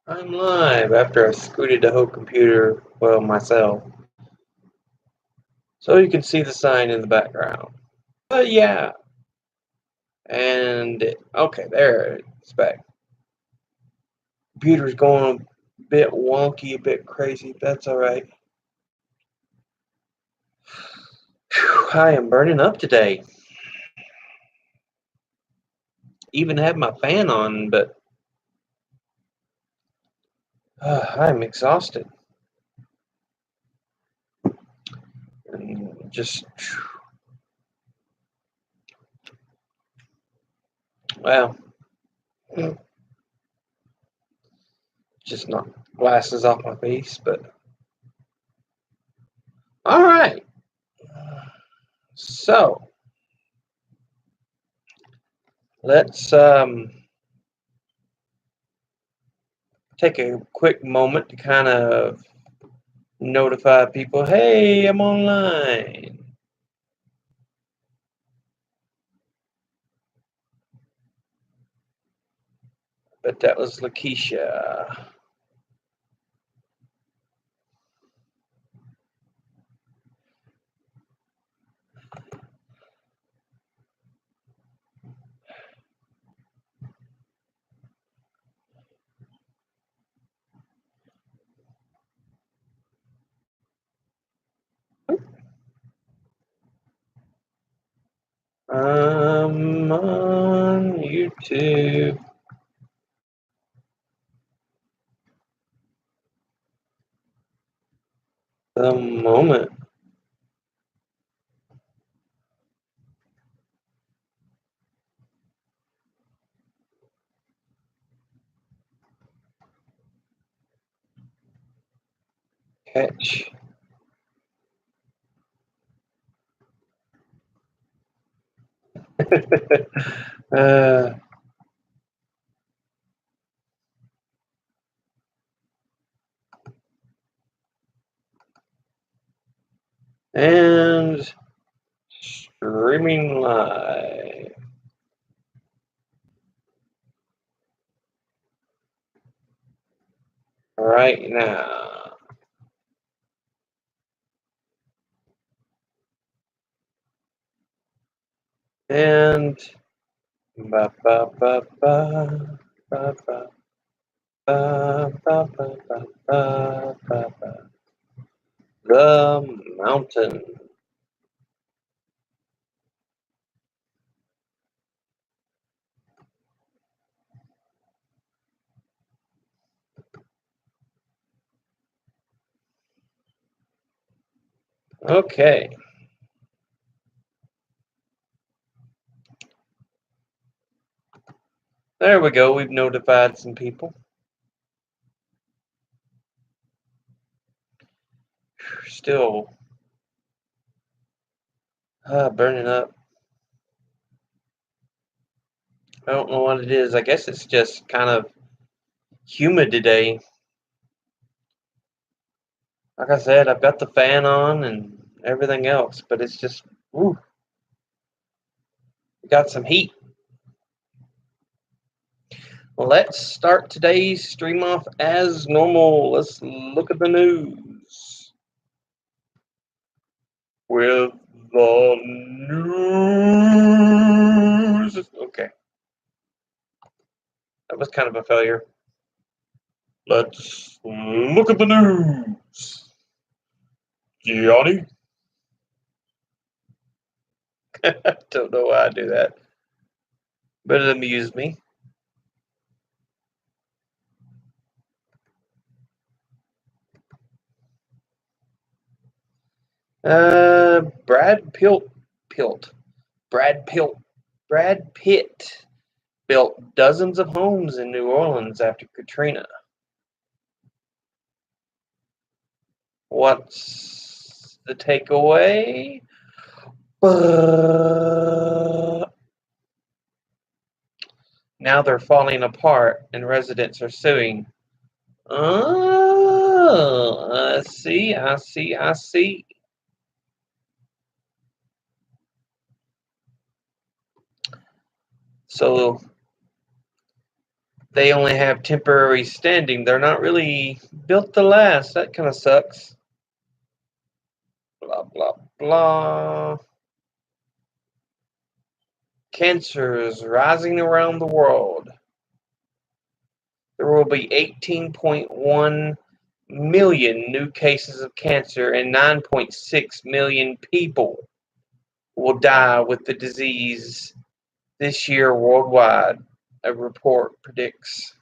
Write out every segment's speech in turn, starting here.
I'm live after I scooted the whole computer, well, myself, so you can see the sign in the background. But yeah, and okay, there it's back. Computer's going a bit wonky, a bit crazy. That's all right. Whew, I am burning up today. Even had my fan on, but I'm exhausted and just well, just knocked glasses off my face. But all right, so let's take a quick moment to kind of notify people, hey, I'm online. But that was Lakeisha. I'm on YouTube. The moment. Catch. uh, and streaming live right now. And ba ba ba ba ba ba ba ba ba ba ba ba. The mountain. Okay. There we go. We've notified some people. Still burning up. I don't know what it is. I guess it's just kind of humid today. Like I said, I've got the fan on and everything else, but it's just, ooh, got some heat. Well, let's start today's stream off as normal. Let's look at the news. With the news. Okay. That was kind of a failure. Let's look at the news. Johnny? I don't know why I do that, but it amused me. Brad Pitt built dozens of homes in New Orleans after Katrina. What's the takeaway? Now they're falling apart and residents are suing. Oh, I see. So they only have temporary standing. They're not really built to last. That kind of sucks. Blah, blah, blah. Cancer is rising around the world. There will be 18.1 million new cases of cancer and 9.6 million people will die with the disease this year worldwide, a report predicts.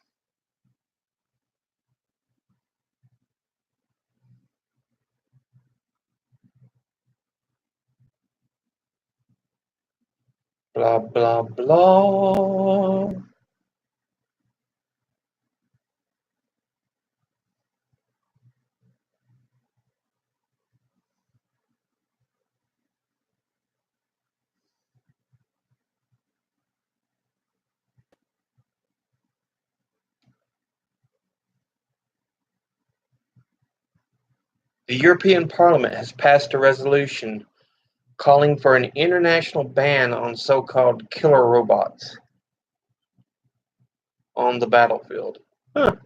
Blah, blah, blah. The European Parliament has passed a resolution calling for an international ban on so-called killer robots on the battlefield. Huh.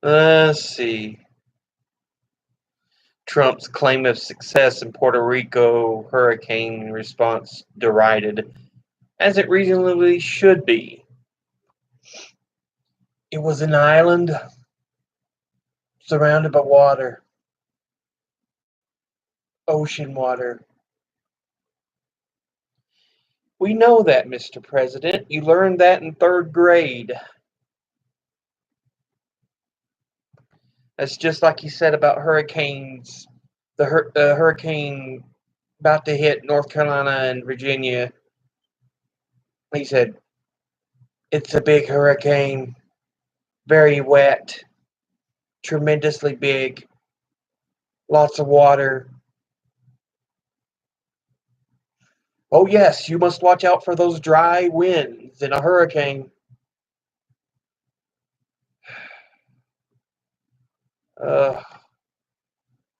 Let's see. Trump's claim of success in Puerto Rico hurricane response derided, as it reasonably should be. It was an island surrounded by water, ocean water. We know that, Mr. President. You learned that in third grade. That's just like you said about hurricanes. The hurricane about to hit North Carolina and Virginia. He said, it's a big hurricane, very wet, tremendously big, lots of water. Oh, yes, you must watch out for those dry winds in a hurricane.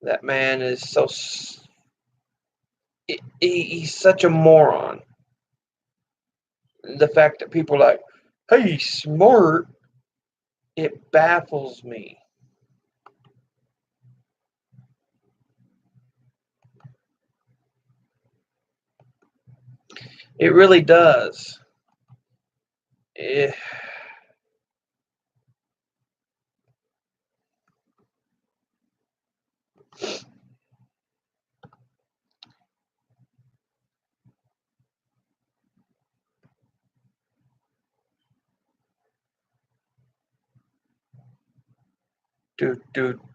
That man is so. He's such a moron. The fact that people are like, hey, smart, it baffles me. It really does. Eh.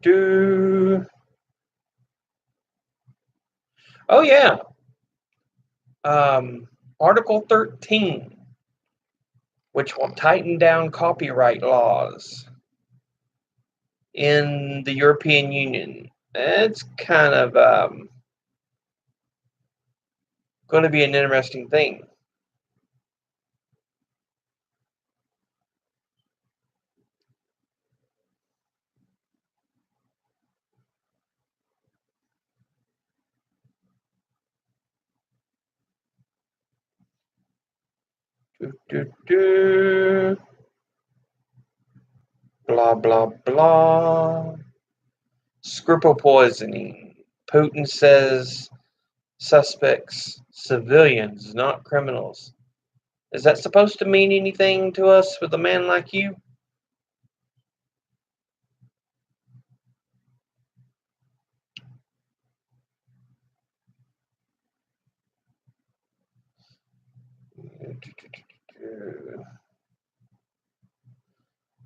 Do. Oh, yeah. Article 13, which will tighten down copyright laws in the European Union. It's kind of going to be an interesting thing. Do. Blah, blah, blah. Skripal poisoning. Putin says suspects civilians, not criminals. Is that supposed to mean anything to us with a man like you?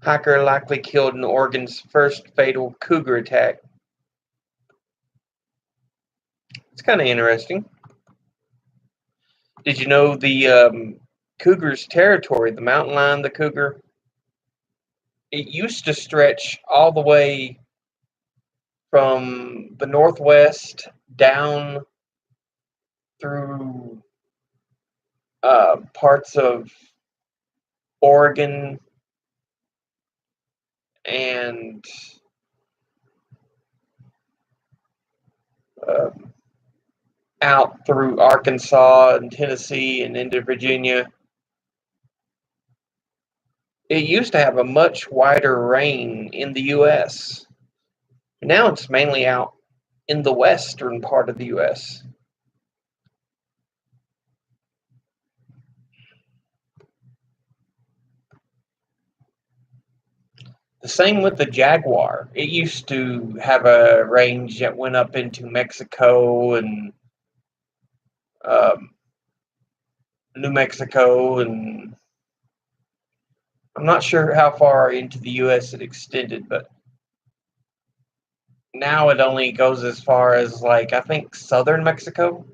Hiker likely killed in Oregon's first fatal cougar attack. It's kind of interesting. Did you know the cougar's territory, the mountain lion, the cougar, it used to stretch all the way from the northwest down through parts of Oregon and um, out through Arkansas and Tennessee and into Virginia. It used to have a much wider range in the U.S. Now it's mainly out in the western part of the U.S. The same with the jaguar. It used to have a range that went up into Mexico and um, New Mexico, and I'm not sure how far into the U.S. it extended, but now it only goes as far as, like, I think southern Mexico.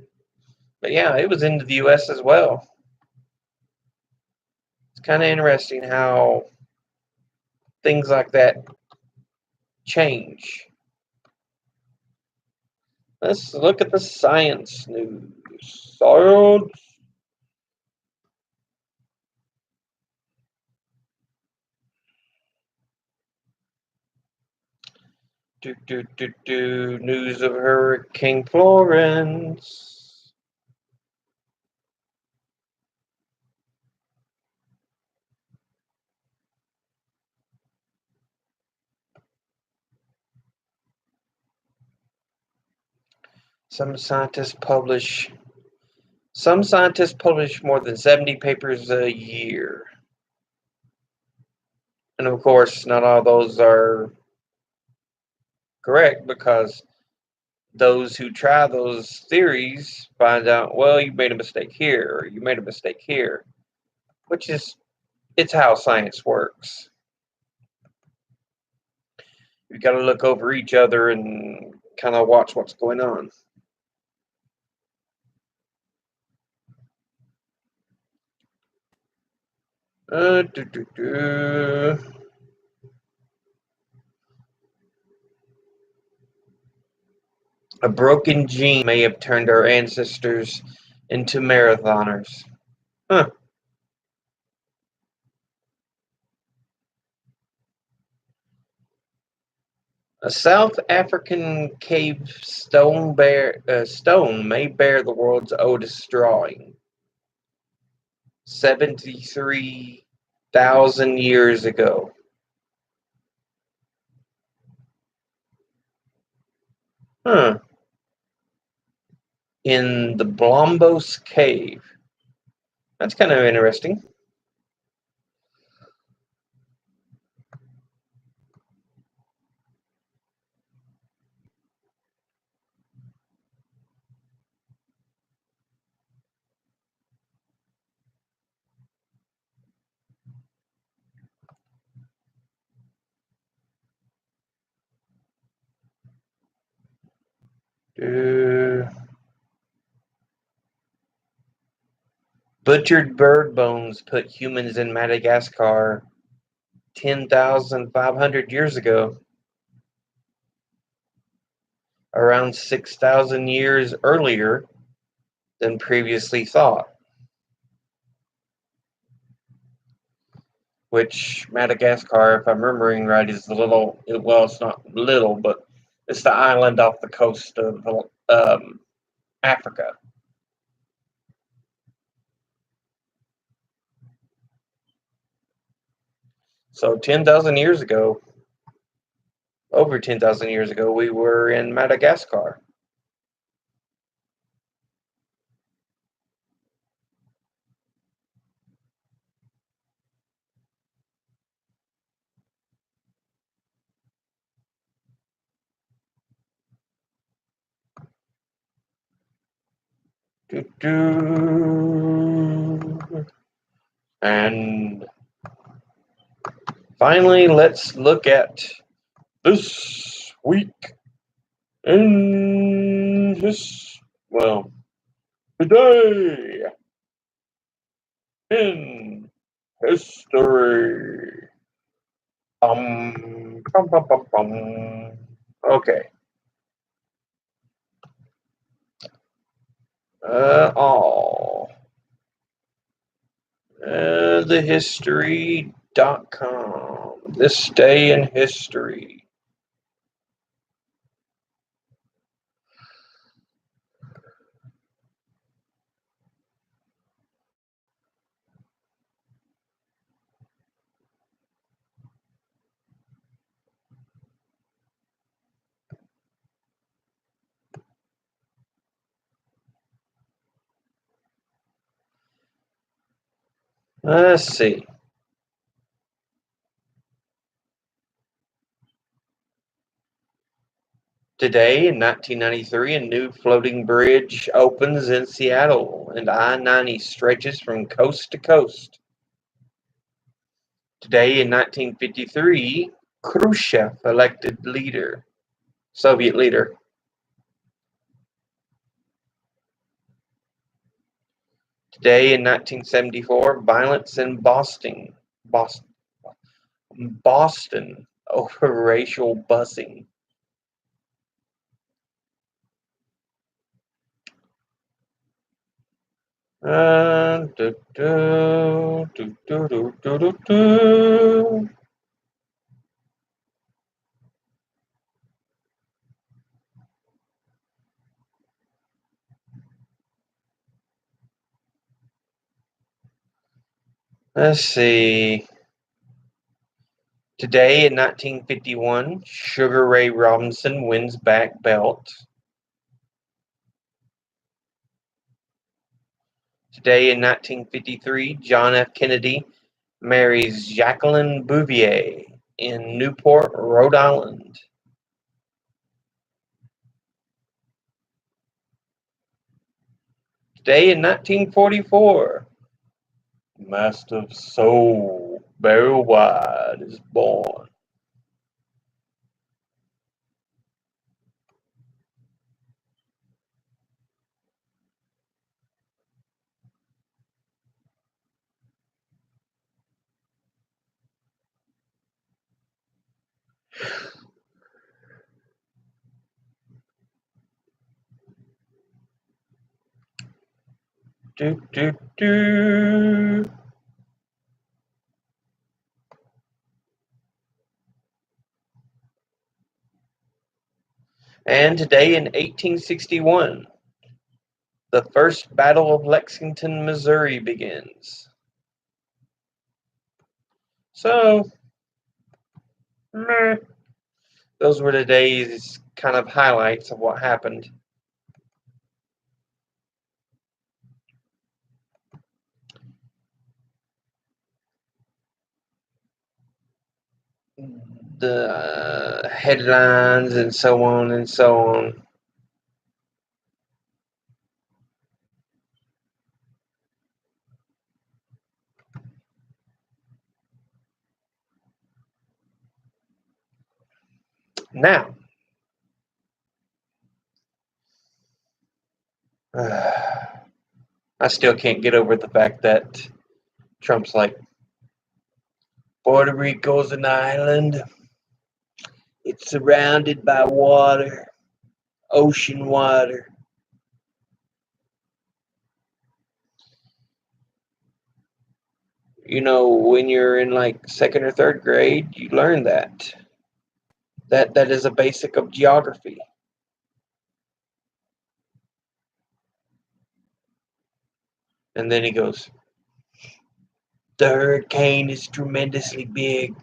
But yeah, it was into the U.S. as well. It's kind of interesting how things like that change. Let's look at the science news. Science. News of Hurricane Florence. Some scientists publish more than 70 papers a year. And of course, not all those are correct, because those who try those theories find out, well, you made a mistake here, or you made a mistake here, which is, it's how science works. You've got to look over each other and kind of watch what's going on. Uh, do, do, do. A broken gene may have turned our ancestors into marathoners. Huh. A South African cave stone may bear the world's oldest drawing. 73,000 years ago. Huh. In the Blombos Cave. That's kind of interesting. Butchered bird bones put humans in Madagascar 10,500 years ago. Around 6,000 years earlier than previously thought. Which Madagascar, if I'm remembering right, is the little, well, it's not little, but it's the island off the coast of Africa. So 10,000 years ago, over 10,000 years ago, we were in Madagascar. And finally, let's look at this week in today in history. Bum, bum, bum, bum. Okay. All. Thehistory.com. This day in history. Let's see. Today in 1993, a new floating bridge opens in Seattle, and I-90 stretches from coast to coast. Today in 1953, Khrushchev elected Soviet leader. Today in 1974, violence in Boston over racial busing. Do, do, do, do, do, do, do, do. Let's see. Today in 1951, Sugar Ray Robinson wins black belt. Today in 1953, John F. Kennedy marries Jacqueline Bouvier in Newport, Rhode Island. Today in 1944, Master of Soul, Barry White is born. Do, do, do. And today in 1861, the First Battle of Lexington, Missouri begins. So, meh, those were today's kind of highlights of what happened. The headlines and so on and so on. Now, I still can't get over the fact that Trump's like, Puerto Rico's an island. It's surrounded by water, ocean water. You know, when you're in like second or third grade, you learn that. That is a basic of geography. And then he goes, the hurricane is tremendously big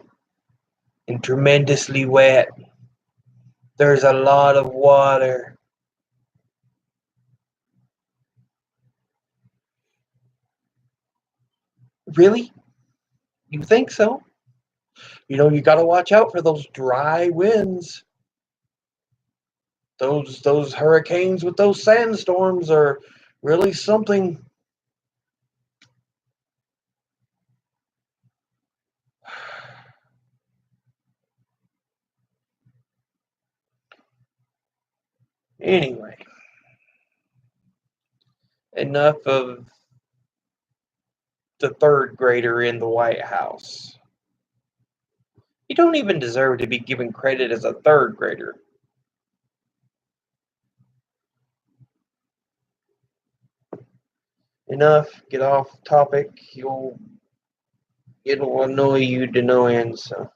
and tremendously wet. There's a lot of water. Really? You think so? You know, you got to watch out for those dry winds. Those hurricanes with those sandstorms are really something. Anyway, enough of the third grader in the White House. You don't even deserve to be given credit as a third grader. enough. Get off topic. It'll annoy you to no end. So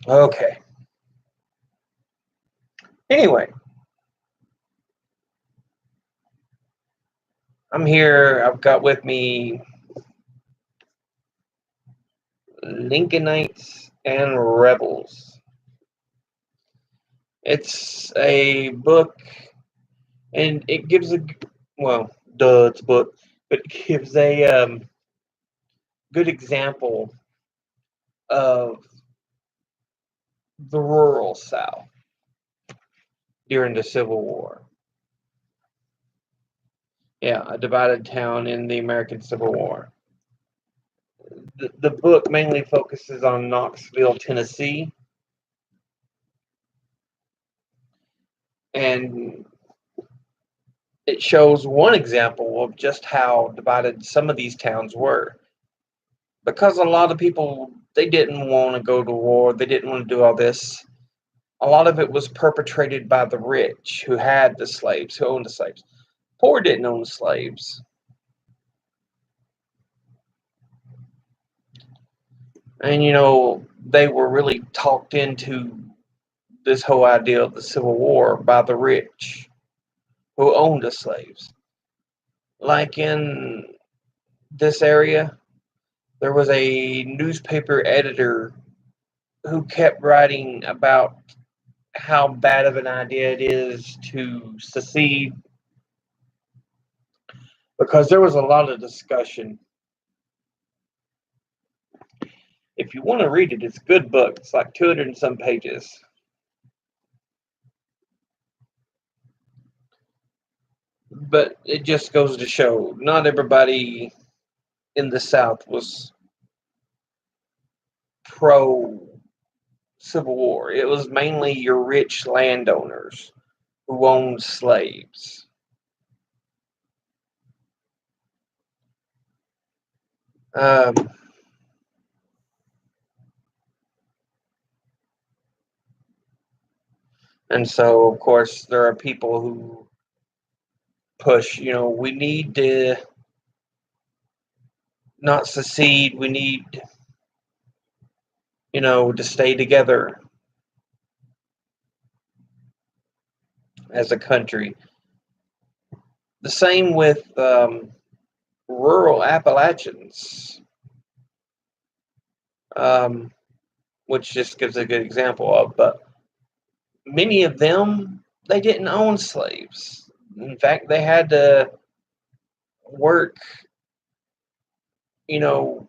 okay. Anyway, I'm here. I've got with me Lincolnites and Rebels. It's a book, and it gives it's a book, but it gives a good example of the rural South during the Civil War. Yeah, a divided town in the American Civil War. The book mainly focuses on Knoxville, Tennessee, and it shows one example of just how divided some of these towns were. Because a lot of people, they didn't want to go to war, they didn't want to do all this. A lot of it was perpetrated by the rich who had the slaves, who owned the slaves. Poor didn't own the slaves. And, they were really talked into this whole idea of the Civil War by the rich who owned the slaves. Like in this area, there was a newspaper editor who kept writing about how bad of an idea it is to secede, because there was a lot of discussion. If you want to read it, it's a good book. It's like 200 and some pages. But it just goes to show not everybody in the South was pro Civil War. It was mainly your rich landowners who owned slaves. Um, and so, of course, there are people who push, we need to not secede. We need, to stay together as a country. The same with rural Appalachians, um, which just gives a good example of. But many of them, they didn't own slaves. In fact, they had to work, in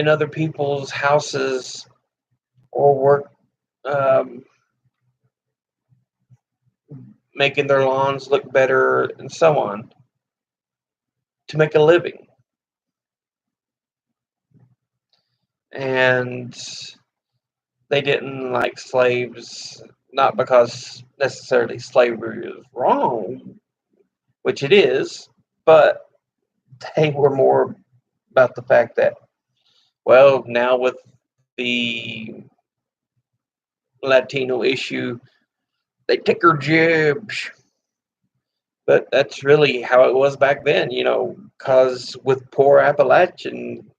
other people's houses or work um, making their lawns look better and so on to make a living. And they didn't like slaves, not because necessarily slavery is wrong, which it is, but they were more about the fact that, well, now with the Latino issue, they take our jobs. But that's really how it was back then, because with poor Appalachian,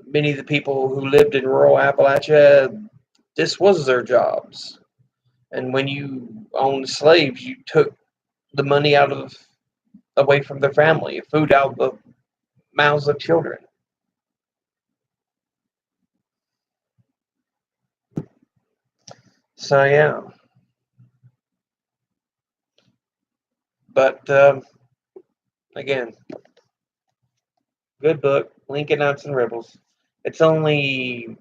many of the people who lived in rural Appalachia, this was their jobs. And when you owned slaves, you took the money away from their family, food out of the mouths of children. So yeah, but again, good book, Lincolnites and Rebels. It's only,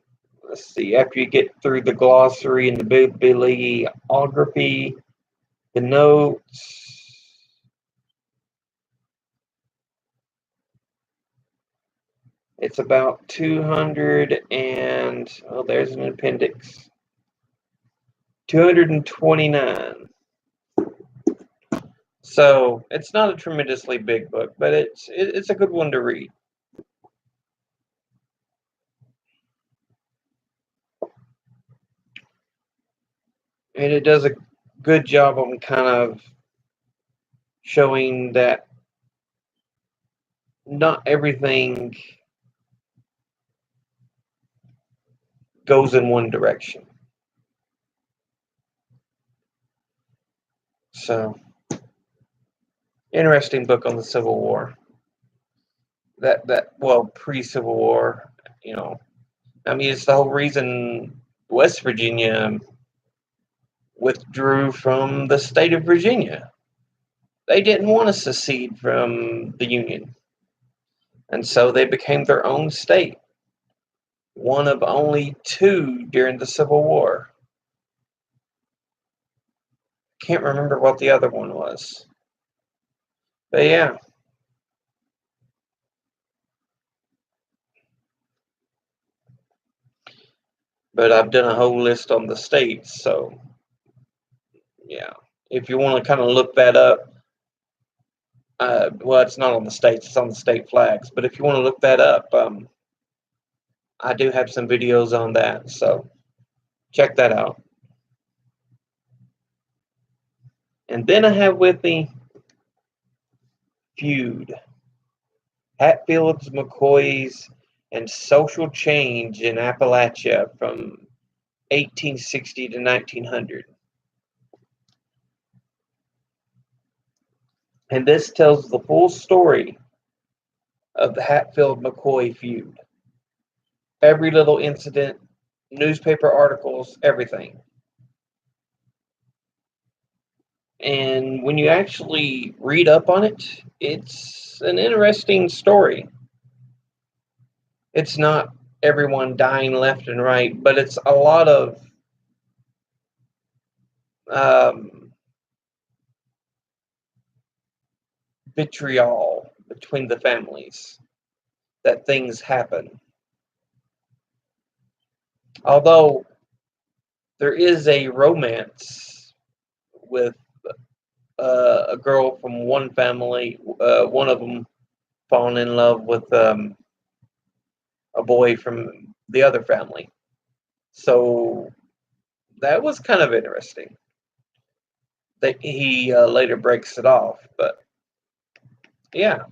let's see, after you get through the glossary and the bibliography, the notes, it's about 200 and, oh, there's an appendix, 229. So it's not a tremendously big book, but it's a good one to read. And it does a good job on kind of showing that not everything goes in one direction. So, interesting book on the Civil War. Well, pre-Civil War, you know. I mean, it's the whole reason West Virginia withdrew from the state of Virginia. They didn't want to secede from the Union, and so they became their own state, one of only two during the Civil War. Can't remember what the other one was. But yeah. But I've done a whole list on the states, so yeah. If you want to kind of look that up, well, it's not on the states; it's on the state flags. But if you want to look that up, I do have some videos on that, so check that out. And then I have with me Feud, Hatfields, McCoys, and Social Change in Appalachia from 1860 to 1900. And this tells the full story of the Hatfield-McCoy feud. Every little incident, newspaper articles, everything. And when you actually read up on it, it's an interesting story. It's not everyone dying left and right, but it's a lot of vitriol between the families that things happen. Although there is a romance with a girl from one family, one of them falling in love with a boy from the other family. So that was kind of interesting. That he later breaks it off, but yeah,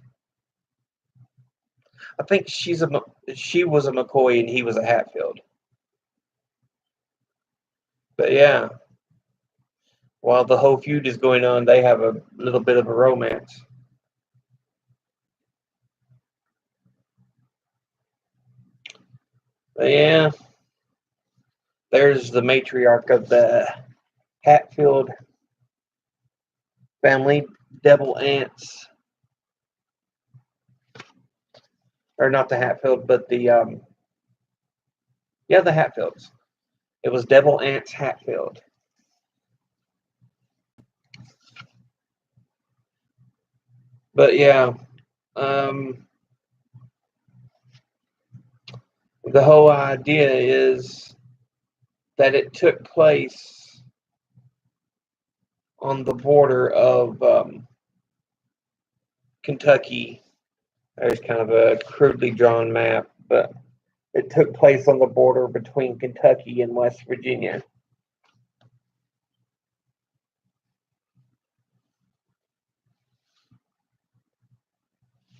I think she was a McCoy and he was a Hatfield. But yeah, while the whole feud is going on, they have a little bit of a romance. But yeah, there's the matriarch of the Hatfield family, Devil Ants, or not the Hatfield, but the the Hatfields. It was Devil Ants Hatfield. But yeah, um, the whole idea is that it took place on the border of Kentucky. There's kind of a crudely drawn map, but it took place on the border between Kentucky and West Virginia.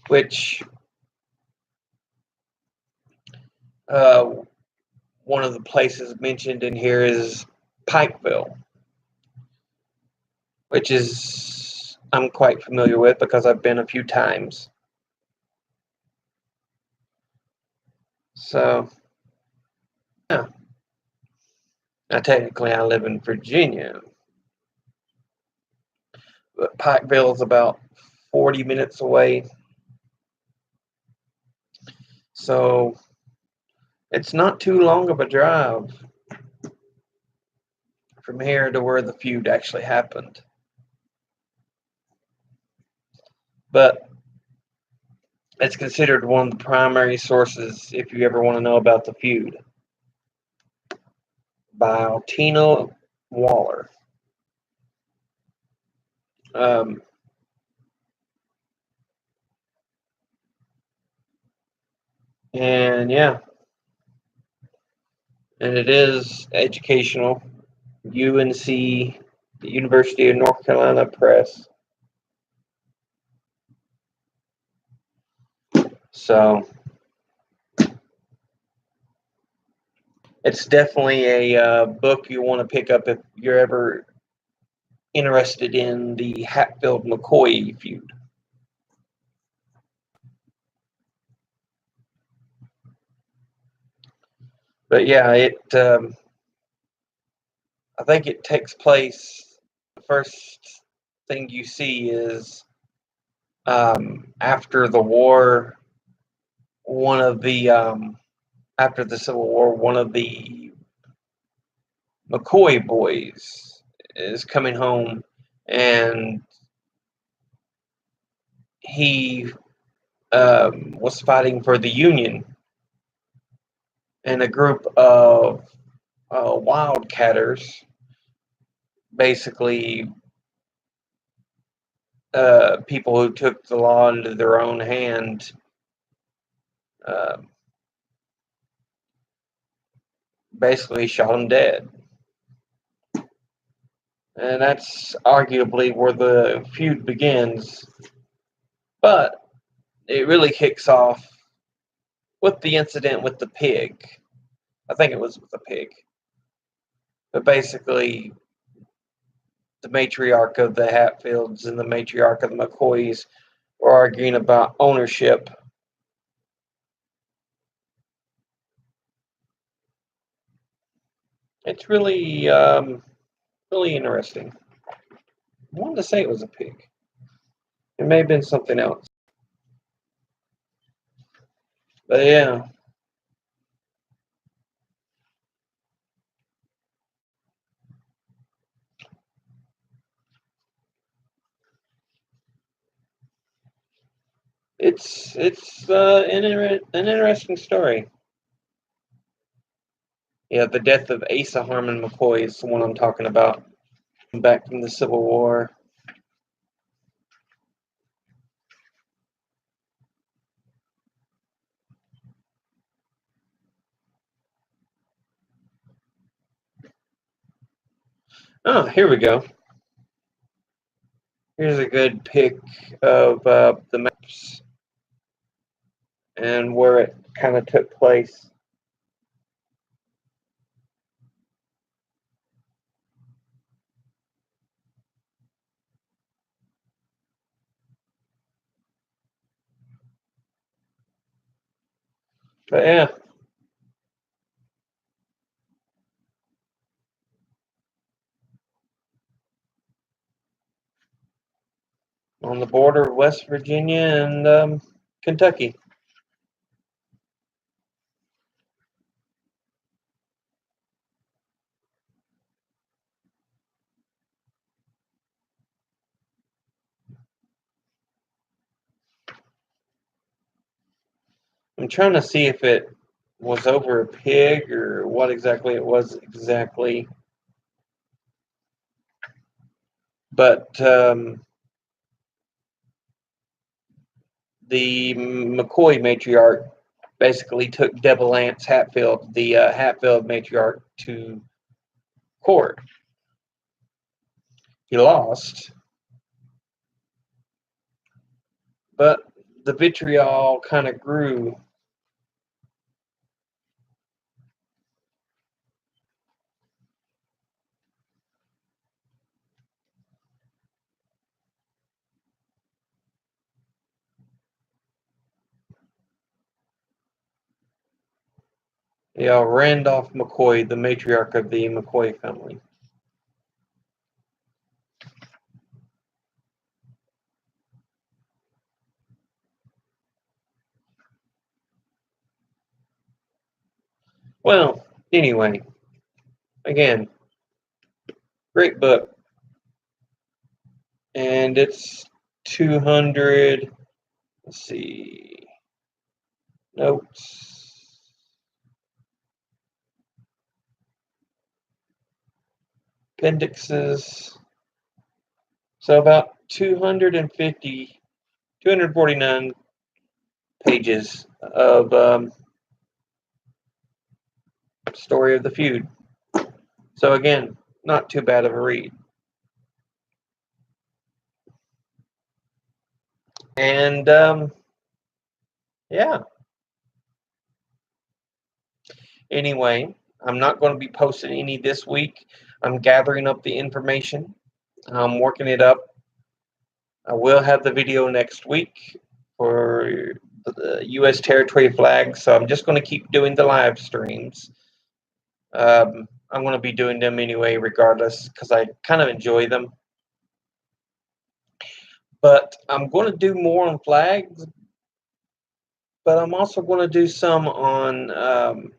Which one of the places mentioned in here is Pikeville, which is I'm quite familiar with because I've been a few times. So, yeah. Now, technically, I live in Virginia, but Pikeville is about 40 minutes away. So, it's not too long of a drive from here to where the feud actually happened. But it's considered one of the primary sources if you ever want to know about the feud. By Tina Waller. Um, and yeah, and it is educational. UNC, the University of North Carolina Press. So it's definitely a book you want to pick up if you're ever interested in the Hatfield-McCoy feud. But yeah, I think it takes place. The first thing you see is after the war. One of the after the Civil War, one of the McCoy boys is coming home, and he was fighting for the Union, and a group of wildcatters, basically people who took the law into their own hand, uh, basically shot him dead. And that's arguably where the feud begins. But it really kicks off with the incident with the pig. I think it was with the pig. But basically, the matriarch of the Hatfields and the matriarch of the McCoys were arguing about ownership. It's really interesting. I wanted to say it was a pig. It may have been something else. But yeah, it's an interesting story. Yeah, the death of Asa Harmon McCoy is the one I'm talking about. Back from the Civil War. Oh, here we go. Here's a good pic of the maps and where it kind of took place. But yeah, on the border of West Virginia and Kentucky. I'm trying to see if it was over a pig or what exactly it was exactly. But the McCoy matriarch basically took Devil Lance Hatfield, the Hatfield matriarch, to court. He lost, but the vitriol kind of grew. Yeah, Randolph McCoy, the matriarch of the McCoy family. Well, anyway, again, great book. And it's 200, let's see, notes. Appendixes. So about 249 pages of story of the feud. So again, not too bad of a read. And Yeah. Anyway, I'm not going to be posting any this week. I'm gathering up the information. I'm working it up. I will have the video next week for the U.S. territory flag. So I'm just going to keep doing the live streams. I'm going to be doing them anyway, regardless, because I kind of enjoy them. But I'm going to do more on flags, but I'm also going to do some on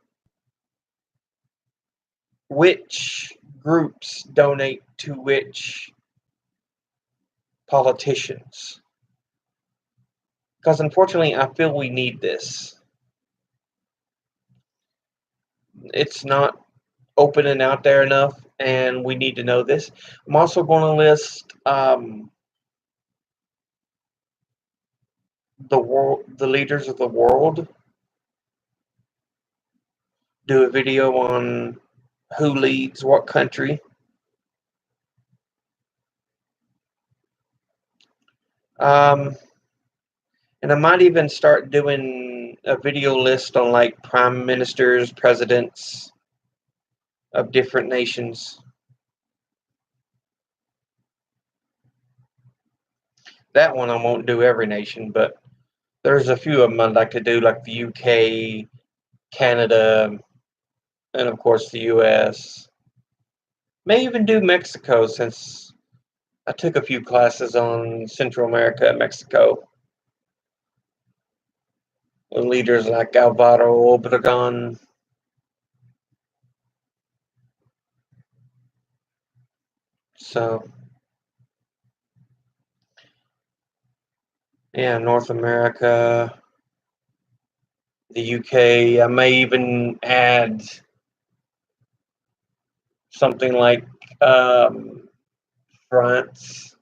which groups donate to which politicians. Because unfortunately, I feel we need this. It's not open and out there enough, and we need to know this. I'm also going to list the leaders of the world. Do a video on who leads what country. And I might even start doing a video list on like prime ministers, presidents of different nations. That one I won't do every nation, but there's a few of them I'd like to do, like the UK, Canada, and of course the US. May even do Mexico, since I took a few classes on Central America and Mexico with leaders like Alvaro Obregón. So, yeah, North America, the UK. I may even add something like France,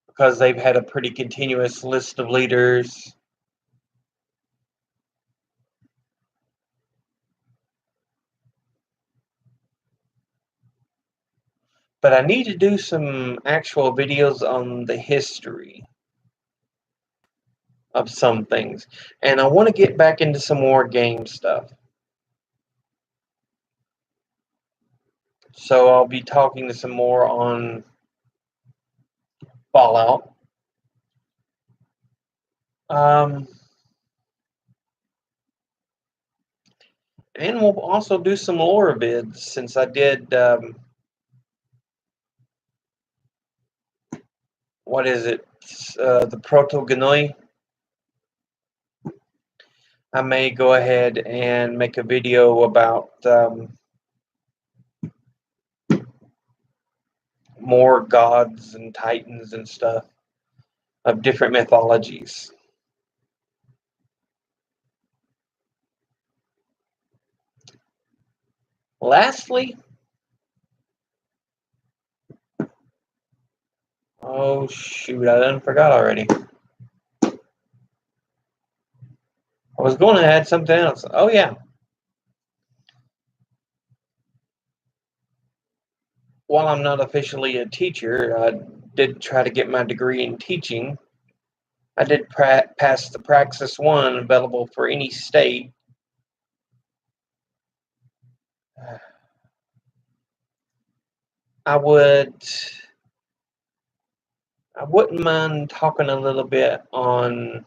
because they've had a pretty continuous list of leaders. But I need to do some actual videos on the history of some things. And I want to get back into some more game stuff. So I'll be talking to some more on Fallout. And we'll also do some lore vids, since I did, what is it, the Protogonoi. I may go ahead and make a video about more gods and titans and stuff of different mythologies. Lastly, oh shoot, I done forgot already. I was going to add something else. Oh yeah. While I'm not officially a teacher, I did try to get my degree in teaching. I did pass the Praxis 1, available for any state. I wouldn't mind talking a little bit on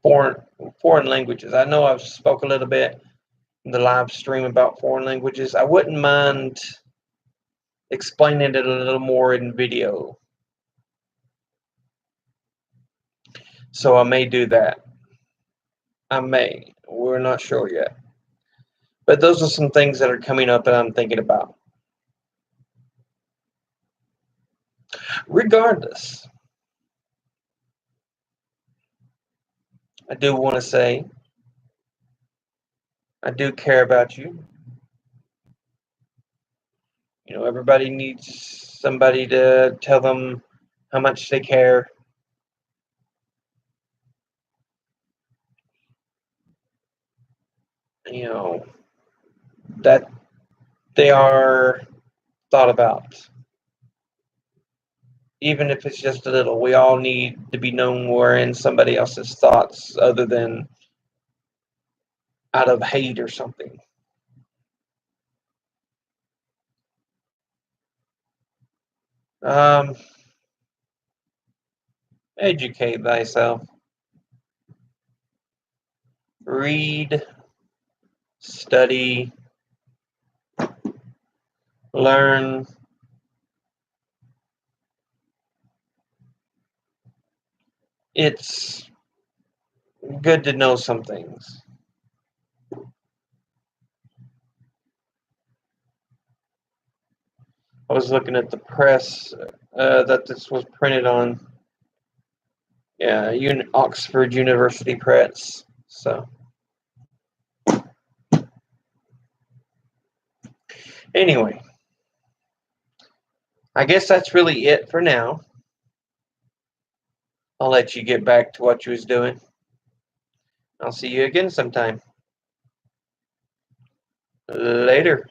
foreign languages. I know I've spoke a little bit in the live stream about foreign languages. I wouldn't mind explaining it a little more in video. So I may do that. I may. We're not sure yet. But those are some things that are coming up that I'm thinking about. Regardless, I do want to say I do care about you. You know, everybody needs somebody to tell them how much they care. You know, that they are thought about. even if it's just a little. We all need to be known we're in somebody else's thoughts other than out of hate or something. Um, Educate thyself. Read, study, learn. It's good to know some things. I was looking at the press that this was printed on. Yeah, Oxford University Press. So, anyway, I guess that's really it for now. I'll let you get back to what you was doing. I'll see you again sometime. Later.